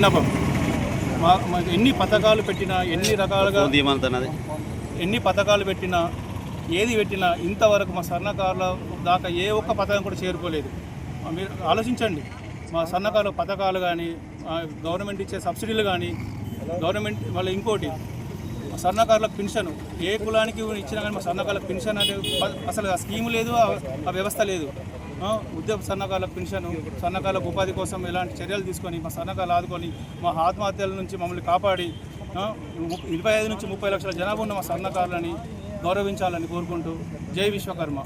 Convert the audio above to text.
విన్నపం. ఎన్ని పథకాలు పెట్టినా, ఎన్ని రకాలుగా ఎన్ని పథకాలు పెట్టినా, ఏది పెట్టినా ఇంతవరకు మా సన్నకారుల దాకా ఏ ఒక్క పథకం కూడా చేరుకోలేదు. మీరు ఆలోచించండి. మా సన్నకారుల పథకాలు కానీ, గవర్నమెంట్ ఇచ్చే సబ్సిడీలు కానీ, గవర్నమెంట్ మళ్ళీ ఇంకోటి సన్నకారులకు పెన్షన్ ఏ కులానికి ఇచ్చినా కానీ మా సన్నకారులకు పెన్షన్ అనేది అసలు ఆ స్కీము లేదు, ఆ వ్యవస్థ లేదు. ఉద్యోగ సన్నకారులకు పెన్షన్, సన్నకారులకు ఉపాధి కోసం ఎలాంటి చర్యలు తీసుకొని మా సన్నకారులు ఆదుకొని మా ఆత్మహత్యల నుంచి మమ్మల్ని కాపాడి 25 నుంచి 30 లక్షల జనాభా ఉన్న మా సన్నకారులని గౌరవించాలని కోరుకుంటూ జై విశ్వకర్మ.